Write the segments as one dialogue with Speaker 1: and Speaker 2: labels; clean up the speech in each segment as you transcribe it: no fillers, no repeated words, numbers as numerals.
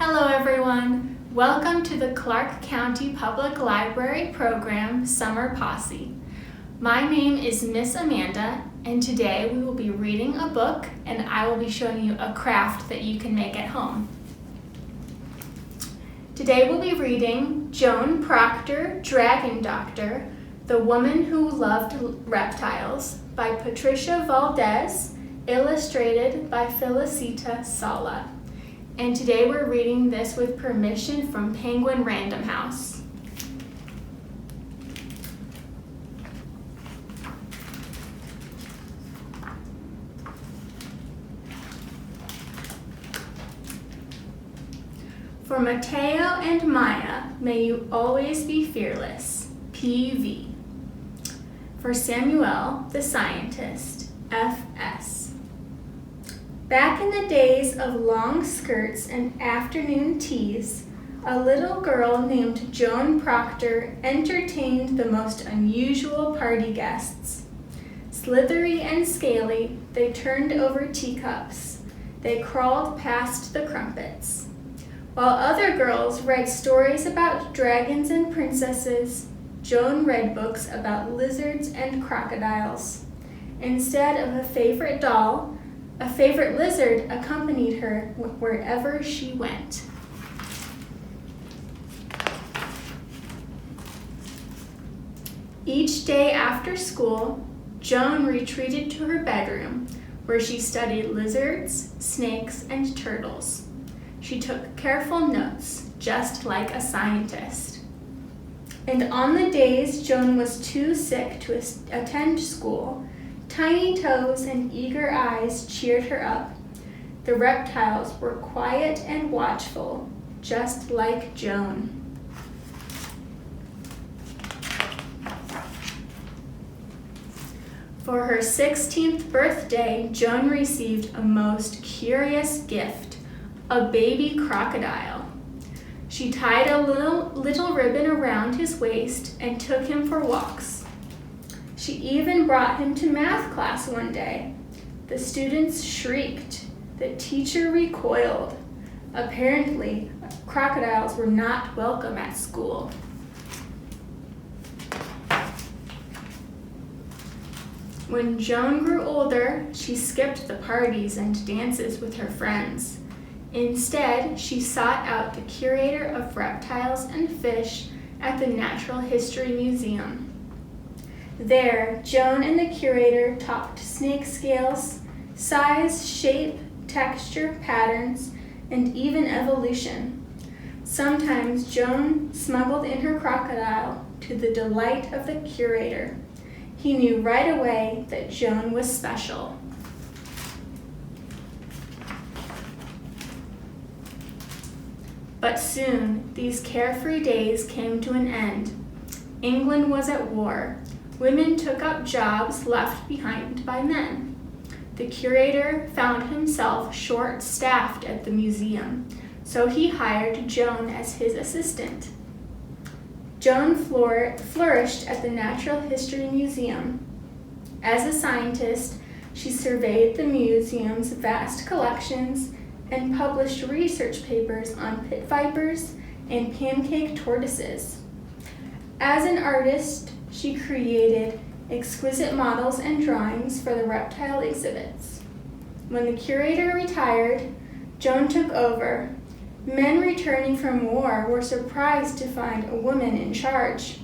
Speaker 1: Hello everyone! Welcome to the Clark County Public Library program Summer Posse. My name is Miss Amanda, and today we will be reading a book and I will be showing you a craft that you can make at home. Today we'll be reading Joan Procter, Dragon Doctor, The Woman Who Loved Reptiles by Patricia Valdez, illustrated by Felicita Sala. And today we're reading this with permission from Penguin Random House. For Mateo and Maya, may you always be fearless. P.V. For Samuel, the scientist. F.S. Back in the days of long skirts and afternoon teas, a little girl named Joan Procter entertained the most unusual party guests. Slithery and scaly, they turned over teacups. They crawled past the crumpets. While other girls read stories about dragons and princesses, Joan read books about lizards and crocodiles. Instead of a favorite doll, a favorite lizard accompanied her wherever she went. Each day after school, Joan retreated to her bedroom, where she studied lizards, snakes, and turtles. She took careful notes, just like a scientist. And on the days Joan was too sick to attend school, tiny toes and eager eyes cheered her up. The reptiles were quiet and watchful, just like Joan. For her 16th birthday, Joan received a most curious gift, a baby crocodile. She tied a little ribbon around his waist and took him for walks. She even brought him to math class one day. The students shrieked. The teacher recoiled. Apparently, crocodiles were not welcome at school. When Joan grew older, she skipped the parties and dances with her friends. Instead, she sought out the curator of reptiles and fish at the Natural History Museum. There, Joan and the curator talked snake scales, size, shape, texture, patterns, and even evolution. Sometimes Joan smuggled in her crocodile to the delight of the curator. He knew right away that Joan was special. But soon, these carefree days came to an end. England was at war. Women took up jobs left behind by men. The curator found himself short-staffed at the museum, so he hired Joan as his assistant. Joan flourished at the Natural History Museum. As a scientist, she surveyed the museum's vast collections and published research papers on pit vipers and pancake tortoises. As an artist, she created exquisite models and drawings for the reptile exhibits. When the curator retired, Joan took over. Men returning from war were surprised to find a woman in charge.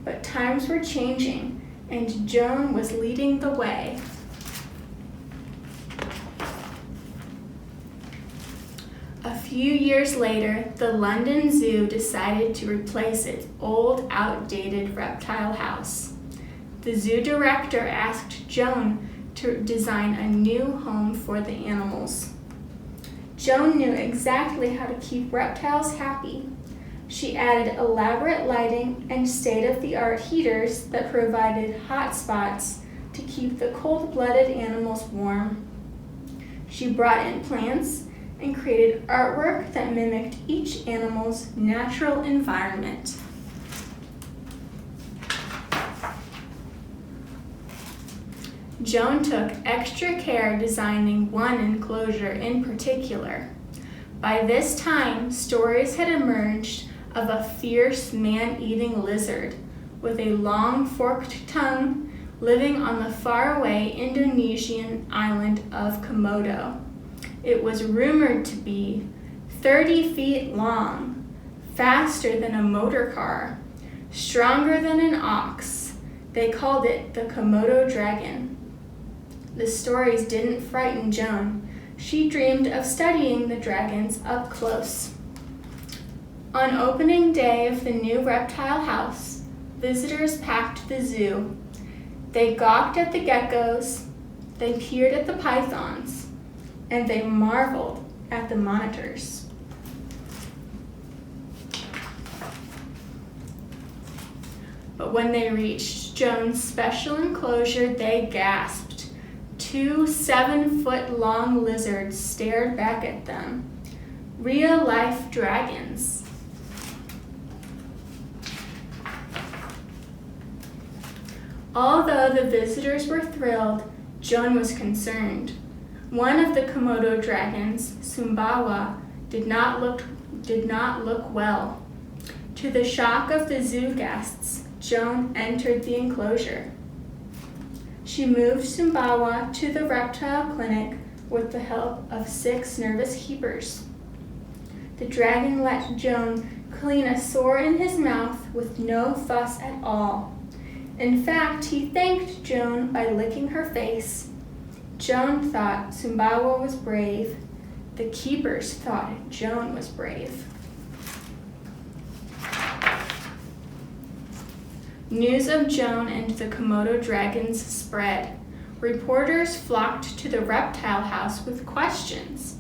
Speaker 1: But times were changing, and Joan was leading the way. A few years later, the London Zoo decided to replace its old, outdated reptile house. The zoo director asked Joan to design a new home for the animals. Joan knew exactly how to keep reptiles happy. She added elaborate lighting and state-of-the-art heaters that provided hot spots to keep the cold-blooded animals warm. She brought in plants and created artwork that mimicked each animal's natural environment. Joan took extra care designing one enclosure in particular. By this time, stories had emerged of a fierce man-eating lizard with a long forked tongue living on the faraway Indonesian island of Komodo. It was rumored to be 30 feet long, faster than a motor car, stronger than an ox. They called it the Komodo dragon. The stories didn't frighten Joan. She dreamed of studying the dragons up close. On opening day of the new reptile house, visitors packed the zoo. They gawked at the geckos, they peered at the pythons, and they marveled at the monitors. But when they reached Joan's special enclosure, they gasped. 2 7-foot-long lizards stared back at them. Real-life dragons. Although the visitors were thrilled, Joan was concerned. One of the Komodo dragons, Sumbawa, did not look well. To the shock of the zoo guests, Joan entered the enclosure. She moved Sumbawa to the reptile clinic with the help of 6 nervous keepers. The dragon let Joan clean a sore in his mouth with no fuss at all. In fact, he thanked Joan by licking her face. Joan thought Sumbawa was brave. The keepers thought Joan was brave. News of Joan and the Komodo dragons spread. Reporters flocked to the reptile house with questions.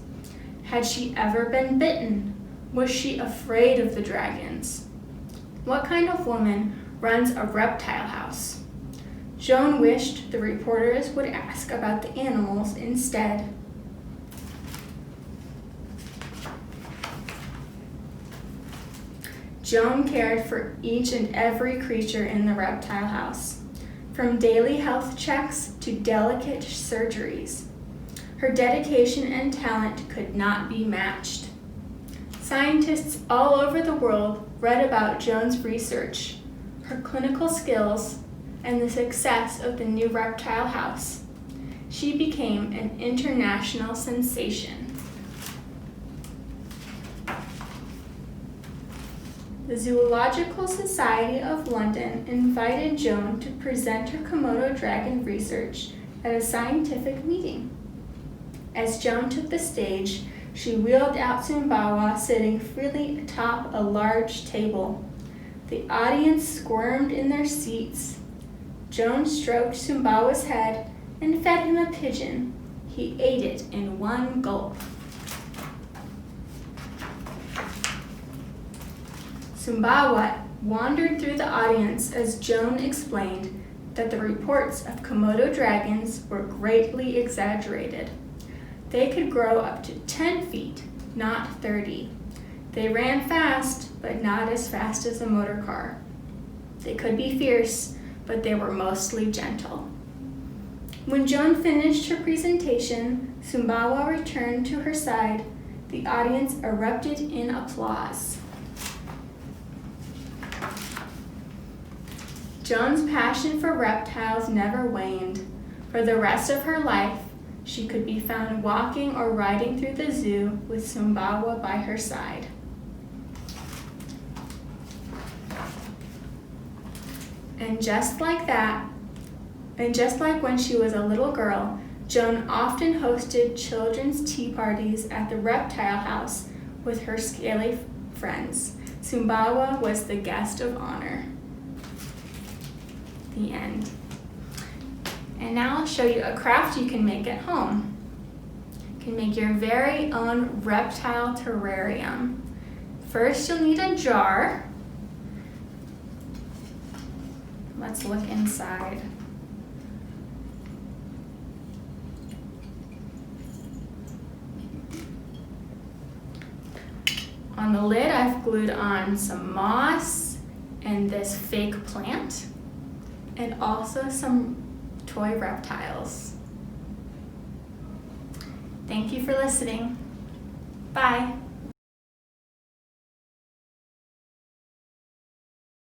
Speaker 1: Had she ever been bitten? Was she afraid of the dragons? What kind of woman runs a reptile house? Joan wished the reporters would ask about the animals instead. Joan cared for each and every creature in the reptile house, from daily health checks to delicate surgeries. Her dedication and talent could not be matched. Scientists all over the world read about Joan's research, her clinical skills, and the success of the new reptile house. She became an international sensation. The Zoological Society of London invited Joan to present her Komodo dragon research at a scientific meeting. As Joan took the stage, she wheeled out Sumbawa sitting freely atop a large table. The audience squirmed in their seats. Joan stroked Sumbawa's head and fed him a pigeon. He ate it in one gulp. Sumbawa wandered through the audience as Joan explained that the reports of Komodo dragons were greatly exaggerated. They could grow up to 10 feet, not 30. They ran fast, but not as fast as a motor car. They could be fierce, but they were mostly gentle. When Joan finished her presentation, Sumbawa returned to her side. The audience erupted in applause. Joan's passion for reptiles never waned. For the rest of her life, she could be found walking or riding through the zoo with Sumbawa by her side. And just like that, and just like when she was a little girl, Joan often hosted children's tea parties at the reptile house with her scaly friends. Sumbawa was the guest of honor. The end. And now I'll show you a craft you can make at home. You can make your very own reptile terrarium. First, you'll need a jar. Let's look inside. On the lid, I've glued on some moss and this fake plant, and also some toy reptiles. Thank you for listening. Bye.